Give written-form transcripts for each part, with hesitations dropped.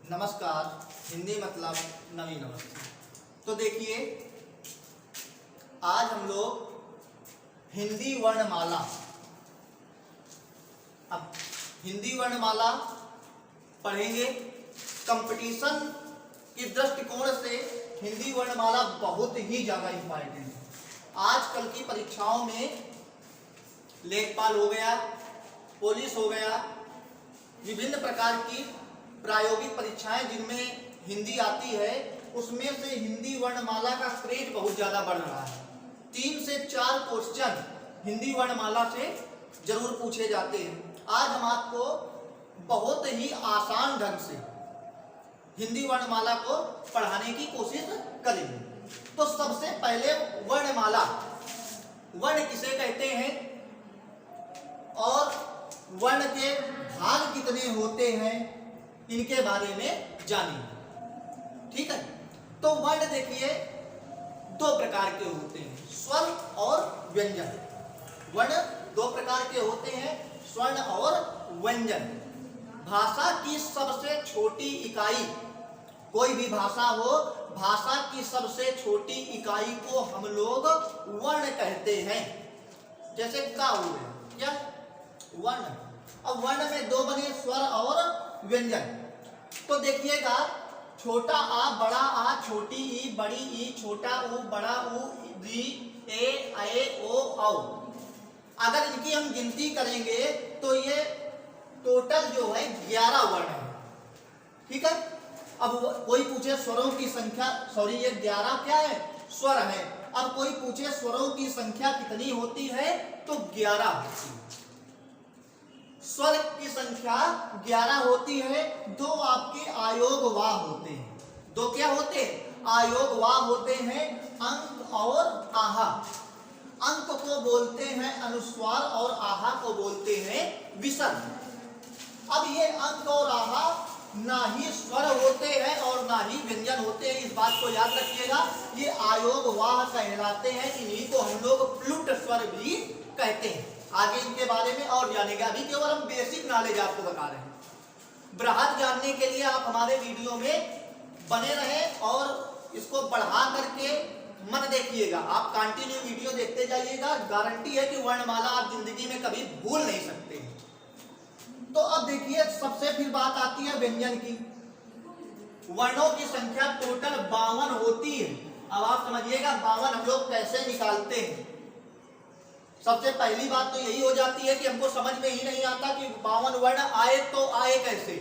नमस्कार। हिंदी मतलब नवीन नमस्ते। तो देखिए, आज हम लोग हिंदी वर्णमाला, अब हिंदी वर्णमाला पढ़ेंगे। कंपटीशन के दृष्टिकोण से हिंदी वर्णमाला बहुत ही ज़्यादा इम्पॉर्टेंट है। आजकल की परीक्षाओं में लेखपाल हो गया, पुलिस हो गया, विभिन्न प्रकार की प्रायोगिक परीक्षाएं जिनमें हिंदी आती है, उसमें से हिंदी वर्णमाला का क्रेज बहुत ज़्यादा बढ़ रहा है। 3 से 4 क्वेश्चन हिंदी वर्णमाला से जरूर पूछे जाते हैं। आज हम आपको बहुत ही आसान ढंग से हिंदी वर्णमाला को पढ़ाने की कोशिश करेंगे। तो सबसे पहले वर्णमाला, वर्ण किसे कहते हैं और वर्ण के भाग कितने होते हैं, इनके बारे में जानेंगे। ठीक है, तो वर्ण देखिए 2 प्रकार के होते हैं, स्वर और व्यंजन। वर्ण 2 प्रकार के होते हैं, स्वर्ण और व्यंजन। भाषा की सबसे छोटी इकाई, कोई भी भाषा हो, भाषा की सबसे छोटी इकाई को हम लोग वर्ण कहते हैं। जैसे का हो गया, क्या वर्ण। अब वर्ण में 2 बने, स्वर और व्यंजन। तो देखिएगा, छोटा आ, बड़ा आ, छोटी ई, बड़ी ई, छोटा ऊ, बड़ा ऊ, री, ए, ओ, औ। अगर इनकी हम गिनती करेंगे तो ये टोटल जो है 11 वर्ण है। ठीक है। अब कोई पूछे स्वरों की संख्या, सॉरी ये 11 क्या है, स्वर है। अब कोई पूछे स्वरों की संख्या कितनी होती है, तो 11 होती है। स्वर की संख्या 11 होती है। 2 आपके आयोग वाह होते हैं। 2 क्या होते हैं, आयोग वाह होते हैं, अंक और आहा। अंक को बोलते हैं अनुस्वार और आहा को बोलते हैं विसर्ग। अब ये अंक और आहा ना ही स्वर होते हैं और ना ही व्यंजन होते हैं, इस बात को याद रखिएगा। ये आयोग वाह कहलाते हैं, इन्हीं को हम लोग प्लुट स्वर भी कहते हैं। आगे इनके बारे में और जानेंगे, अभी केवल हम बेसिक नॉलेज आपको बता रहे हैं। बृहद जानने के लिए आप हमारे वीडियो में बने रहें और इसको बढ़ा करके मत देखिएगा। आप कंटिन्यू वीडियो देखते जाइएगा, गारंटी है कि वर्णमाला आप जिंदगी में कभी भूल नहीं सकते। तो अब देखिए, सबसे फिर बात आती है व्यंजन की। वर्णों की संख्या टोटल 52 होती है। अब आप समझिएगा 52 हम लोग कैसे निकालते हैं। सबसे पहली बात तो यही हो जाती है कि हमको समझ में ही नहीं आता कि 52 वर्ण आए तो आए कैसे।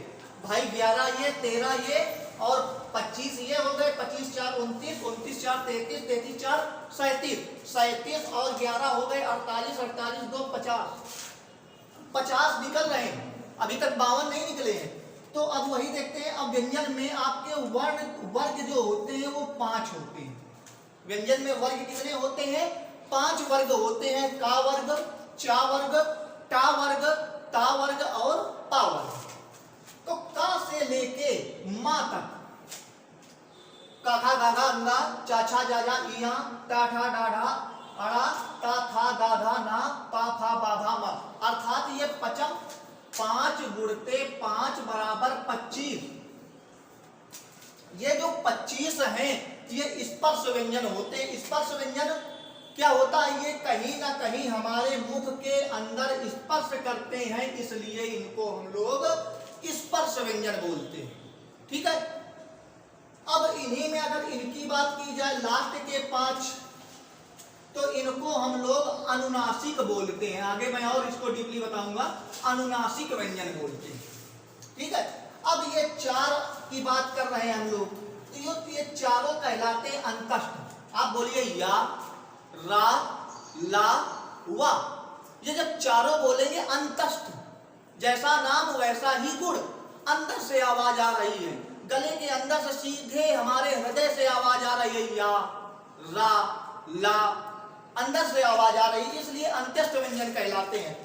भाई 11 ये, 13 ये और 25 ये हो गए, 25 4 29, 29 4 33, 33 4 37, 37 और 11 हो गए 48, 48 2 50, 50 निकल रहे हैं, अभी तक 52 नहीं निकले हैं। तो अब वही देखते हैं। अब व्यंजन में आपके वर्ण वर्ग जो होते हैं वो 5 होते हैं। व्यंजन में वर्ग कितने होते हैं, 5 वर्ग होते हैं। का वर्ग, चा वर्ग, टा वर्ग, ता वर्ग और पा वर्ग। तो का से लेके मा तक, का खा गा गा अंगा, चा छा जा जा इया, टा ठा डा ढा अड़ा, ता था दा धा ना, पा फा बा भा मा। अर्थात ये पचम 5 गुणते 5 बराबर 25। ये जो 25 हैं ये स्पर्श व्यंजन होते हैं। स्पर्श व्यंजन क्या होता है, ये कहीं ना कहीं हमारे मुख के अंदर स्पर्श करते हैं, इसलिए इनको हम लोग स्पर्श व्यंजन बोलते हैं। ठीक है। अब इन्हीं में अगर इनकी बात की जाए, लास्ट के 5, तो इनको हम लोग अनुनासिक बोलते हैं। आगे मैं और इसको डीपली बताऊंगा, अनुनासिक व्यंजन बोलते हैं। ठीक है। अब ये 4 की बात कर रहे हैं हम लोग, तो ये चारों कहलाते हैं अंतस्थ। आप बोलिए या, रा, ला, वा। ये जब चारों बोलेंगे अंतस्थ, जैसा नाम वैसा ही गुण, अंदर से आवाज आ रही है, गले के अंदर से सीधे हमारे हृदय से आवाज आ रही है, या, रा, ला, अंदर से आवाज आ रही है, इसलिए अंत्यस्थ व्यंजन कहलाते हैं।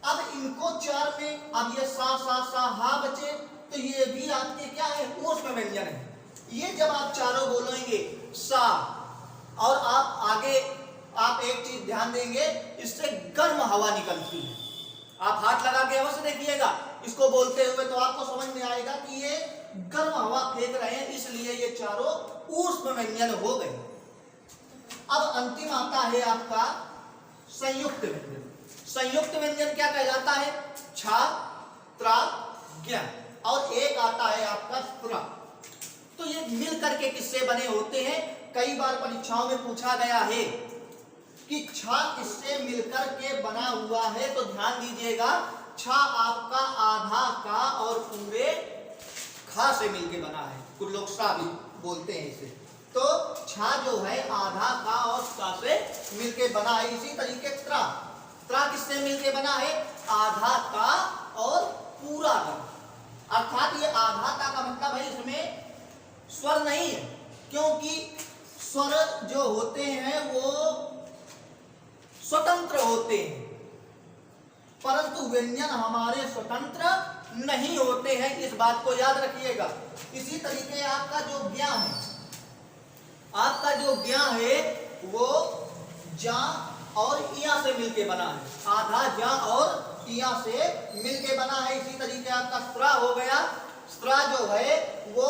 अब इनको 4 में, अब ये सा सा सा हा बचे, तो ये भी आपके क्या है, ऊष्म व्यंजन है। ये जब आप चारों बोलेंगे सा, और आप आगे आप एक चीज ध्यान देंगे, इससे गर्म हवा निकलती है। आप हाथ लगा के अवश्य देखिएगा इसको बोलते हुए, तो आपको समझ में आएगा कि ये गर्म हवा फेंक रहे हैं, इसलिए ये चारों ऊष्म व्यंजन हो गए। अब अंतिम आता है आपका संयुक्त व्यंजन। संयुक्त व्यंजन क्या कहलाता है? छा, त्रा, ज्ञ, और एक आता है आपका स्त्र। तो ये मिल करके किससे बने होते हैं? कई बार परीक्षाओं में पूछा गया है कि छा किससे मिलकर के बना हुआ है, तो ध्यान दीजिएगा, छा आपका आधा का और पूरे खा से मिलके बना है। कुछ लोग सा भी बोलते हैं इसे। तो छा जो है आधा का और का से मिलके बना है। इसी तरीके त्रा, त्रा किससे मिलके बना है? आधा का और पूरा का। अर्थात ये आधा का मतलब है इसमें स्वर नहीं है, क्योंकि स्वर जो होते हैं वो स्वतंत्र होते हैं, परंतु व्यंजन हमारे स्वतंत्र नहीं होते हैं। इस बात को याद रखिएगा। इसी तरीके आपका जो ज्ञा है, आपका जो ज्ञा है वो जा और इया से मिलके बना है। आधा जा और इया से मिलके बना है। इसी तरीके आपका स्त्रा हो गया। स्त्रा जो है वो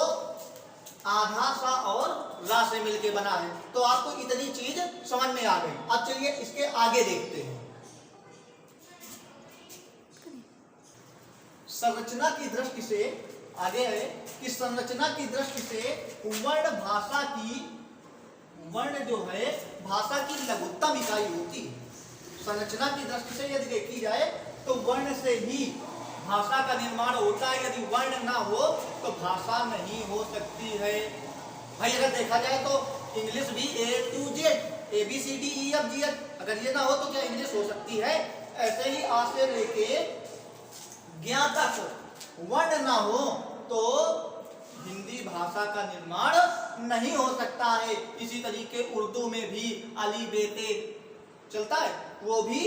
आधा सा और रा से मिलके बना है। तो आपको इतनी चीज समझ में आ गई। अब चलिए इसके आगे देखते हैं। संरचना की दृष्टि से आगे है कि संरचना की दृष्टि से वर्ण भाषा की, वर्ण जो है भाषा की लघुत्तम इकाई होती है। संरचना की दृष्टि से यदि देखी जाए तो वर्ण से ही भाषा का निर्माण होता है। यदि वर्ण ना हो तो भाषा नहीं हो सकती है। भाई अगर देखा जाए तो इंग्लिश भी A to Z, ABCDEFG, अगर ये ना हो तो क्या इंग्लिश हो सकती है? ऐसे ही आ से लेके ज्ञा तक वर्ण ना हो तो हिंदी भाषा का निर्माण नहीं हो सकता है। इसी तरीके उर्दू में भी अली बेते चलता है, वो भी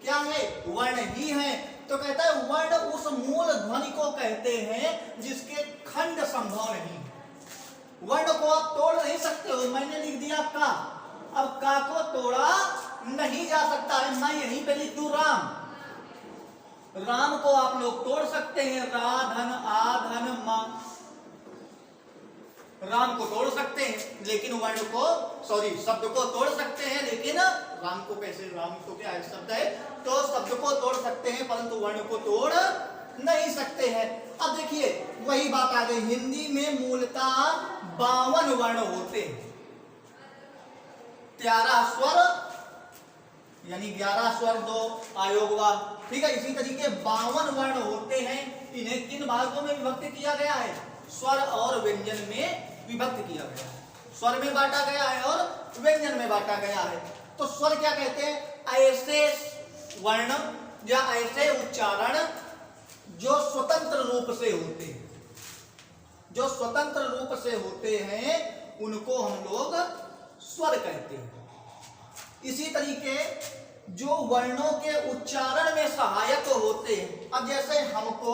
क्या है? वर्ण ही है। तो कहता है वर्ण उस मूल ध्वनि को कहते हैं जिसके खंड संभव नहीं। वर्ण को आप तोड़ नहीं सकते हो। मैंने लिख दिया का, अब का को तोड़ा नहीं जा सकता है। मैं यहीं पे लिख दूं राम, राम को आप लोग तोड़ सकते हैं। रा धन आ धन मा, राम को तोड़ सकते हैं, लेकिन वर्ण को, सॉरी, शब्द को तोड़ सकते हैं, लेकिन राम को कैसे? राम तो क्या है? शब्द है, तो शब्द को तोड़ सकते हैं परंतु वर्ण को तोड़ नहीं सकते हैं। अब देखिए वही बात आ गई। हिंदी में मूलतः 52 वर्ण होते हैं। 13 स्वर यानी 11 स्वर, 2 आयोगवा, ठीक है। इसी तरीके 52 वर्ण होते हैं। इन्हें किन भागों में विभक्त किया गया है? स्वर और व्यंजन में विभक्त किया गया है। स्वर में बांटा गया है और व्यंजन में बांटा गया है। तो स्वर क्या कहते हैं? ऐसे वर्ण या ऐसे उच्चारण जो स्वतंत्र रूप से होते हैं, जो स्वतंत्र रूप से होते हैं उनको हम लोग स्वर कहते हैं। इसी तरीके जो वर्णों के उच्चारण में सहायक होते हैं, अब जैसे हमको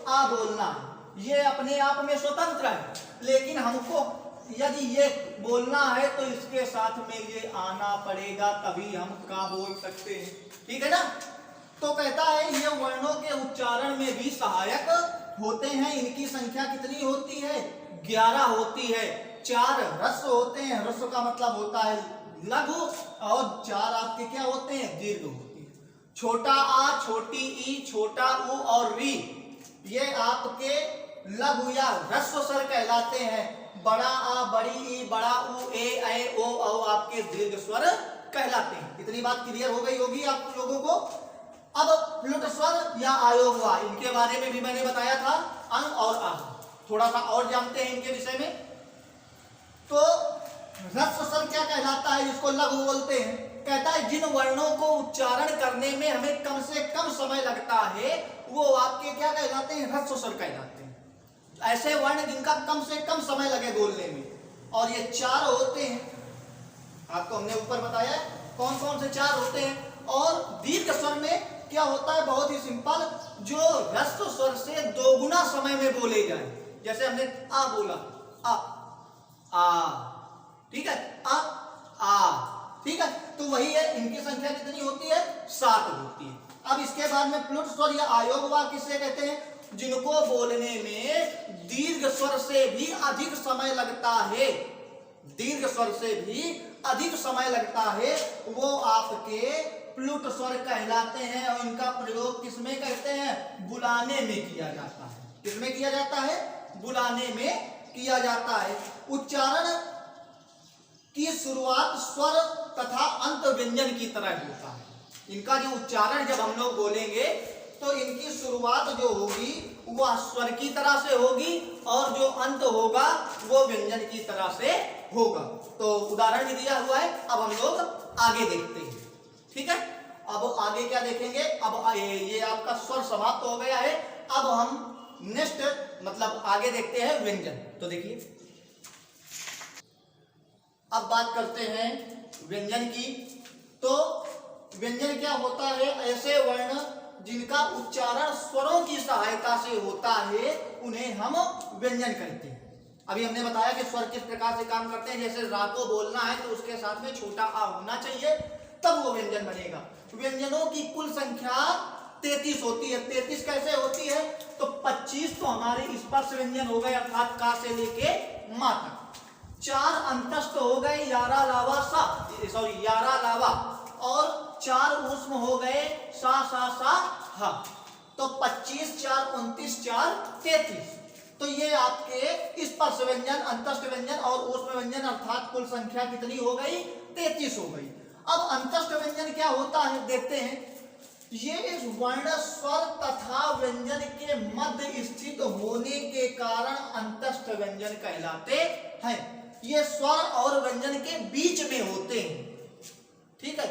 आ बोलना है, ये अपने आप में स्वतंत्र है, लेकिन हमको यदि ये बोलना है तो इसके साथ में ये आना पड़ेगा, तभी हम का बोल सकते हैं, ठीक है ना। तो कहता है ये वर्णों के उच्चारण में भी सहायक होते हैं। इनकी संख्या कितनी होती है? 11 होती है। 4 ह्रस्व होते हैं, ह्रस्व का मतलब होता है लघु, और 4 आपके क्या होते हैं? दीर्घ होती है। छोटा आ, छोटी ई, छोटा उ और री, ये आपके लघु या ह्रस्व स्वर कहलाते हैं। बड़ा आ, बड़ी ई, बड़ा उ, ए, ऐ, ओ, औ आपके दीर्घ स्वर कहलाते हैं। इतनी बात क्लियर हो गई होगी आप लोगों को। अब प्लुट स्वर या आयोगवा, इनके बारे में भी मैंने बताया था, अं और आह। थोड़ा सा और जानते हैं इनके विषय में। तो ह्रस्व स्वर क्या कहलाता है, जिसको लघु बोलते हैं? कहता है जिन वर्णों को उच्चारण करने में हमें कम से कम समय लगता है वो आपके क्या कहलाते हैं? ह्रस्व स्वर कहलाते हैं। ऐसे वर्ण जिनका कम से कम समय लगे बोलने में, और ये 4 होते हैं। आपको हमने ऊपर बताया कौन कौन से 4 होते हैं। और दीर्घ स्वर में क्या होता है? बहुत ही सिंपल, जो ह्रस्व स्वर से 2 गुना समय में बोले जाए। जैसे हमने आ बोला, आ, ठीक है, आ, ठीक है। तो वही है, इनकी संख्या कितनी होती है? 7 होती है। अब इसके बाद में प्लुट स्वर या आयोगवा किससे कहते हैं? जिनको बोलने में दीर्घ स्वर से भी अधिक समय लगता है, दीर्घ स्वर से भी अधिक समय लगता है, वो आपके प्लुट स्वर कहलाते हैं। और इनका प्रयोग किसमें करते हैं? बुलाने में किया जाता है। किसमें किया जाता है? बुलाने में किया जाता है। उच्चारण की शुरुआत स्वर तथा अंत व्यंजन की तरह होता है। इनका जो उच्चारण जब हम लोग बोलेंगे तो इनकी शुरुआत जो होगी वह स्वर की तरह से होगी और जो अंत होगा वो व्यंजन की तरह से होगा। तो उदाहरण भी दिया हुआ है। अब हम लोग आगे देखते हैं। ठीक है, अब आगे क्या देखेंगे? अब ये आपका स्वर समाप्त हो गया है। अब हम नेक्स्ट मतलब आगे देखते हैं व्यंजन। तो देखिए, अब बात करते हैं व्यंजन की। तो व्यंजन क्या होता है? ऐसे वर्ण जिनका उच्चारण स्वरों की सहायता से होता है उन्हें हम व्यंजन कहते हैं। अभी हमने बताया कि स्वर किस प्रकार से काम करते हैं। जैसे रा को बोलना है तो उसके साथ में छोटा आ होना चाहिए, तब वो व्यंजन बनेगा। व्यंजनों की कुल संख्या 33 होती है। 33 कैसे होती है? तो 25 तो हमारे स्पर्श व्यंजन हो गए अर्थात का से लेके मा तक। 4 अंतस्थ हो गए यारा लावा सा, सॉरी यारा लावा, और 4 ऊष्म हो गए सा सा सा हा। तो 25 4 29 4 33। तो ये आपके स्पर्श व्यंजन, अंतस्थ व्यंजन और ऊष्म व्यंजन अर्थात कुल संख्या कितनी हो गई? 33 हो गई। अब अंतस्थ व्यंजन क्या होता है देखते हैं। ये इस वर्ण स्वर तथा व्यंजन के मध्य स्थित होने के कारण अंतस्थ व्यंजन कहलाते हैं। ये स्वर और व्यंजन के बीच में होते हैं। ठीक है,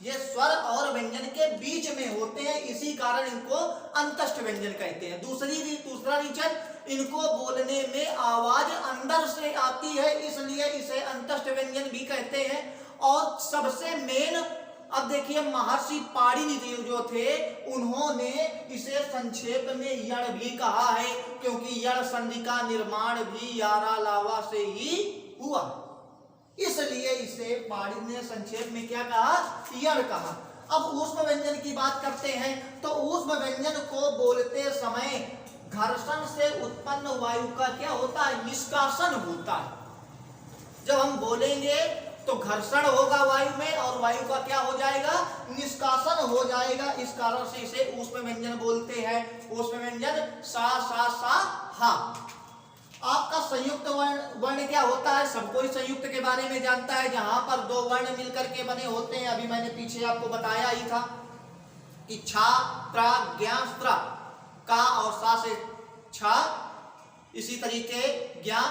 ये स्वर और व्यंजन के बीच में होते हैं, इसी कारण इनको अंतस्थ व्यंजन कहते हैं। दूसरा रीजन, इनको बोलने में आवाज अंदर से आती है, इसलिए इसे अंतस्थ व्यंजन भी कहते हैं। और सबसे मेन, अब देखिए महर्षि पाणिनि जो थे उन्होंने इसे संक्षेप में यण भी कहा है, क्योंकि यण संधि का निर्माण भी यारा लावा से ही हुआ, इसलिए इसे पाणिनि ने संक्षेप में क्या कहा? यण कहा। अब ऊष्म व्यंजन की बात करते हैं। तो ऊष्म व्यंजन को बोलते समय घर्षण से उत्पन्न वायु का क्या होता है? निष्कासन होता है। जब हम बोलेंगे तो घर्षण होगा वायु में और वायु का क्या हो जाएगा? निष्कासन हो जाएगा। इस कारण से इसे ऊष्म व्यंजन बोलते हैं। ऊष्म व्यंजन सा सा सा हा। आपका संयुक्त वर्ण क्या होता है? सब कोई संयुक्त के बारे में जानता है, जहां पर 2 वर्ण मिलकर के बने होते हैं। अभी मैंने पीछे आपको बताया ही था कि छा त्रा ज्ञा स्त्र, का और सा से छा, इसी तरीके ज्ञा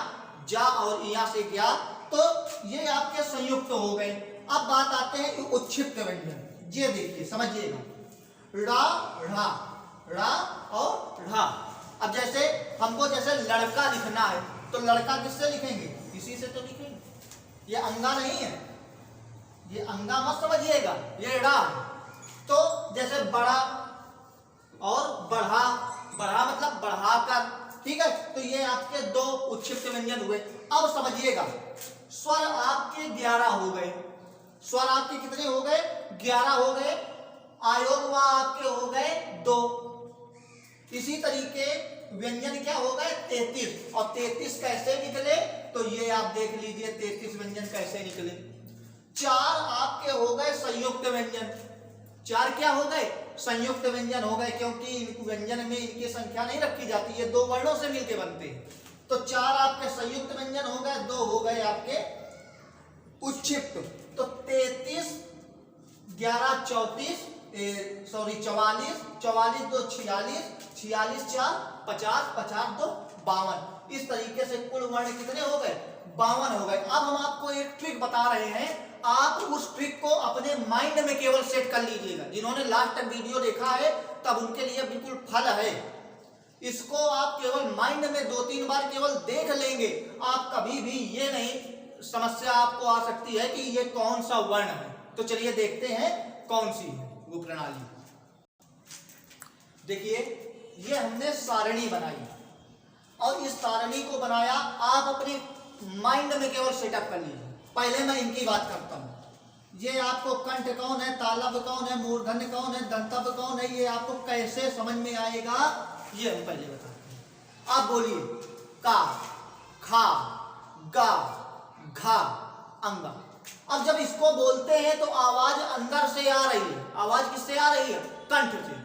जा और इया से ज्ञा। तो ये आपके संयुक्त हो गए। अब बात आते हैं उच्छिष्ट व्यंजन। ये देखिए, समझिएगा, रा ढ़ा, रा और ढ़ा। अब जैसे हमको जैसे लड़का लिखना है तो लड़का किससे लिखेंगे? इसी से तो लिखेंगे। ये अंगा नहीं है, ये अंगा मत समझिएगा, ये ड़ा। तो जैसे बड़ा और बढ़ा, बढ़ा मतलब बढ़ाकर। ठीक है, तो ये आपके 2 उच्छिष्ट व्यंजन हुए। अब समझिएगा, स्वर आपके 11 हो गए। स्वर आपके कितने हो गए? 11 हो गए। आयोग आपके हो गए 2। इसी तरीके व्यंजन क्या हो गए? 33। और 33 कैसे निकले? तो ये आप देख लीजिए 33 व्यंजन कैसे निकले। 4 आपके हो गए संयुक्त व्यंजन। 4 क्या हो गए? संयुक्त व्यंजन हो गए, क्योंकि व्यंजन में इनकी संख्या नहीं रखी जाती, ये 2 वर्णों से मिलकर बनते हैं। तो 4 आपके संयुक्त व्यंजन हो गए, 2 हो गए आपके उच्छिष्ट। तो 33 11 34, सॉरी 44, 44 2 46, 46 4 50, 50 2 52। इस तरीके से कुल वर्ण कितने हो गए? 52 हो गए। अब हम आपको एक ट्रिक बता रहे हैं, आप उस ट्रिक को अपने माइंड में केवल सेट कर लीजिएगा। जिन्होंने लास्ट तक वीडियो देखा है तब उनके लिए बिल्कुल फल है। इसको आप केवल माइंड में 2-3 बार केवल देख लेंगे, आप कभी भी ये नहीं समस्या आपको आ सकती है कि ये कौन सा वर्ण है। तो चलिए देखते हैं कौन सी है वो प्रणाली। देखिए, ये हमने सारणी बनाई और इस सारणी को बनाया आप अपने माइंड में केवल सेटअप कर लीजिए। पहले मैं इनकी बात करता हूं। ये आपको कंठ कौन है, तालब कौन है, मूर्धन्य कौन है, दंतब कौन है, ये आपको कैसे समझ में आएगा ये हम पहले बताते हैं। आप बोलिए का, खा, गा, घा, अंगा। अब जब इसको बोलते हैं तो आवाज अंदर से आ रही है। आवाज किससे आ रही है? कंठ से।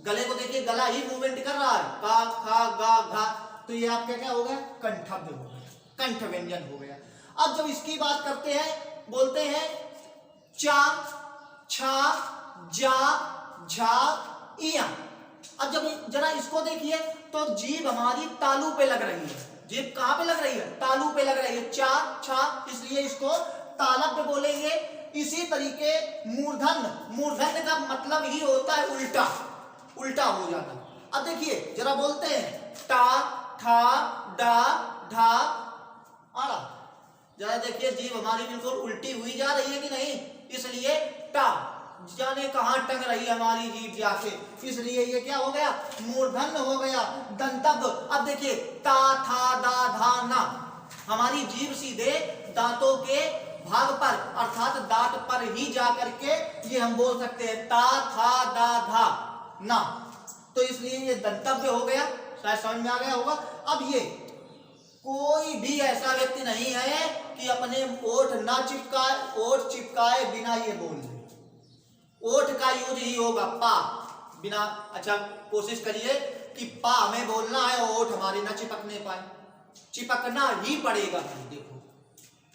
गले को देखिए, गला ही मूवमेंट कर रहा है, का, खा, गा, घा, तो ये आपका क्या हो गया? कंठव्य हो गया, कंठ व्यंजन हो गया। अब जब इसकी बात करते हैं, बोलते हैं चा, छा, जा, झा, इया। अब जब जरा इसको देखिए तो जीभ हमारी तालू पे लग रही है। जीभ कहां पे लग रही है? तालू पे लग रही है। चा, छा, इसलिए इसको तालव्य बोलेंगे। इसी तरीके मूर्धन्य, मूर्धन्य का मतलब ही होता है उल्टा, उल्टा हो जाना। अब देखिए जरा बोलते हैं टा, ठा, डा, ढा, आड़ा। जरा देखिए जीभ हमारी बिल्कुल उल्टी हुई जा रही है कि नहीं? इसलिए टा, जाने कहां टंग रही है हमारी जीभ जाके, इसलिए ये क्या हो गया? मूर्धन्य हो गया, दंतव्य। अब देखिए ता, था, दा, धा, ना, हमारी जीभ सीधे दांतों के भाग पर अर्थात दांत पर ही जा करके ये हम बोल सकते हैं ता, था, दा, धा, ना, तो इसलिए ये दंतव्य हो गया। शायद समझ में आ गया होगा। अब ये कोई भी ऐसा व्यक्ति नहीं है कि अपने ओठ ना चिपकाए, ओठ चिपकाए बिना ये बोल ले। ओठ का यूज ही होगा पा बिना। अच्छा कोशिश करिए कि पा हमें बोलना है और ओठ हमारे ना चिपकने पाए, चिपकना ही पड़ेगा। देखो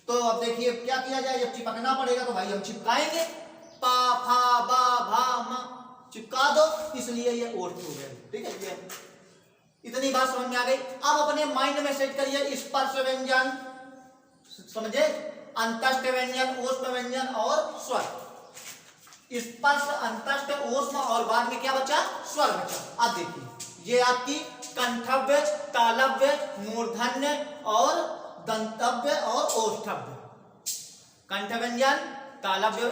तो अब देखिए क्या किया जाए, जब चिपकना पड़ेगा तो भाई हम चिपकाएंगे, पा, फा, बा, भा, मा, चिपका दो, इसलिए ये ओठ हो गया। ठीक है, ये इतनी बात समझ में आ गई। अब अपने माइंड में सेट करिए स्पर्श व्यंजन, समझे, अंतस्थ व्यंजन, ऊष्म व्यंजन और स्वर। स्पर्श, अंतस्थ, ऊष्म और बाद में क्या बचा? स्वर बचा। अब देखिए ये आपकी कंठव्य, तालव्य, मूर्धन्य और दंतव्य और ओष्ठव्य। कंठ व्यंजन, तालव्य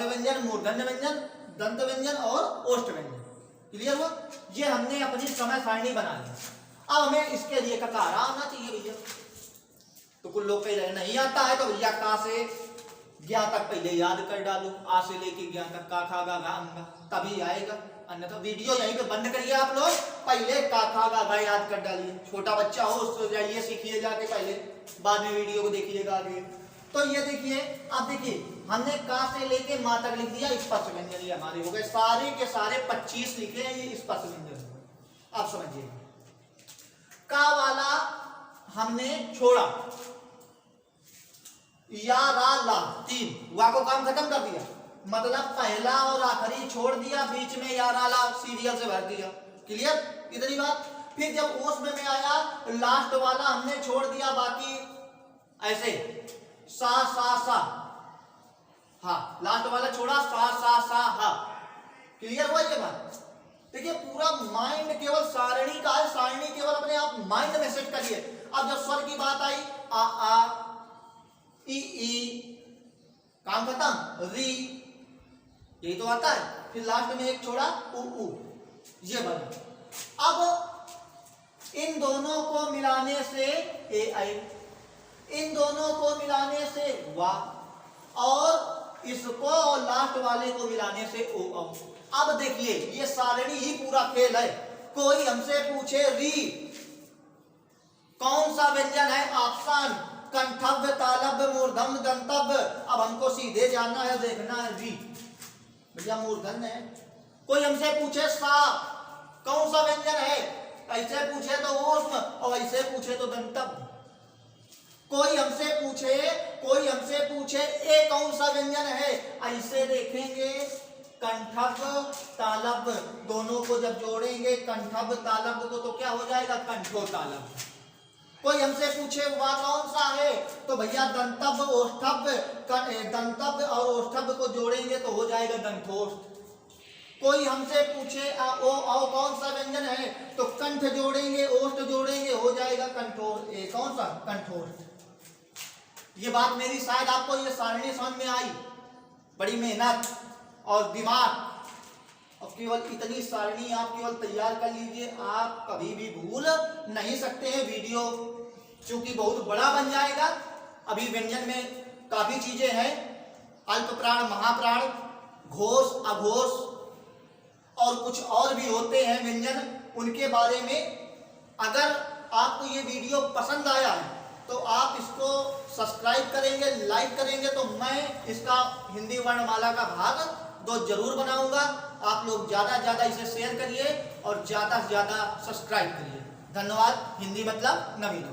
व्यंजन, मूर्धन्य व्यंजन, दंत व्यंजन और ओष्ठ व्यंजन। क्लियर हुआ? ये हमने अपनी समय सारणी बना ली। अब हमें इसके लिए ककारा आना चाहिए भैया। तो कुछ लोग कह रहे नहीं आता है, तो भैया का से ज्ञा तक पहले याद कर डालो, आ से लेके ज्ञा तक, का, खा, गा, घा, अंगा, तभी आएगा। अन्यथा वीडियो यहीं पे बंद करिए आप लोग, पहले का, खा, गा, घा याद कर डालिए। छोटा बच्चा हो उसको जाइए सीखिए जाके पहले, बाद में वीडियो को देखिएगा आगे। तो ये देखिए, अब देखिए हमने का से लेके मा तक लिख दिया, स्पर्श व्यंजन ये हमारे हो गए। सारे के सारे 25 लिखे हैं, ये स्पर्श व्यंजन। आप समझिए का वाला हमने छोड़ा, या, रा, ला, 3 वा को काम खत्म कर दिया, मतलब पहला और आखिरी छोड़ दिया, बीच में या, रा, ला सीरियल से भर दिया। क्लियर? इतनी बात। फिर जब ऊष्म में आया, लास्ट वाला हमने छोड़ दिया, बाकी ऐसे सा, सा, सा, हाँ, लास्ट वाला छोड़ा, सा, सा, सा, हा। क्लियर हुआ ये बात? देखिए पूरा माइंड केवल सारणी का है, सारणी केवल अपने आप माइंड में सेट करिए। अब जब स्वर की बात आई, आ, ई, काम खत्म, री, यही तो आता है। फिर लास्ट में एक छोड़ा, उ, ये बना। अब इन दोनों को मिलाने से ए आई, इन दोनों को मिलाने से वा, और इसको और लास्ट वाले को मिलाने से ओ, औ। अब देखिए ये सारणी ही पूरा खेल है। कोई हमसे पूछे री कौन सा व्यंजन है, ऑप्शन कंठव्य, तालव्य, मूर्धन्य, दंतव्य। अब हमको सीधे जानना है, देखना है री, भैया मूर्धन्य है। कोई हमसे पूछे सा कौन सा व्यंजन है, ऐसे पूछे तो ऊष्म और ऐसे पूछे तो दंतव्य। कोई हमसे पूछे ए कौन सा व्यंजन है, ऐसे देखेंगे कंठव्य, तालव्य, दोनों को जब जोड़ेंगे कंठव्य तालव्य को तो क्या हो जाएगा? कंठो तालव्य। कोई हमसे पूछे वह कौन सा है, तो भैया दंतव्य, ओष्ठव्य, दंतव्य और ओष्ठव्य को जोड़ेंगे तो हो जाएगा दंतोष्ठ। कोई हमसे पूछे ओ कौन सा व्यंजन है, तो कंठ जोड़ेंगे, ओष्ठ जोड़ेंगे, हो जाएगा कंठोष्ठ। कौन सा? कंठोष्ठ। ये बात मेरी शायद आपको ये सारणी समझ में आई। बड़ी मेहनत और दिमाग, और केवल इतनी सारणी आप केवल तैयार कर लीजिए, आप कभी भी भूल नहीं सकते हैं। वीडियो चूंकि बहुत बड़ा बन जाएगा, अभी व्यंजन में काफी चीजें हैं, अल्प प्राण, महाप्राण, घोष, अघोष और कुछ और भी होते हैं व्यंजन, उनके बारे में। अगर आपको ये वीडियो पसंद आया है तो आप इसको सब्सक्राइब करेंगे, लाइक करेंगे, तो मैं इसका हिंदी वर्णमाला का भाग 2 जरूर बनाऊंगा। आप लोग ज़्यादा से ज़्यादा इसे शेयर करिए और ज़्यादा से ज़्यादा सब्सक्राइब करिए। धन्यवाद। हिंदी मतलब नवीन।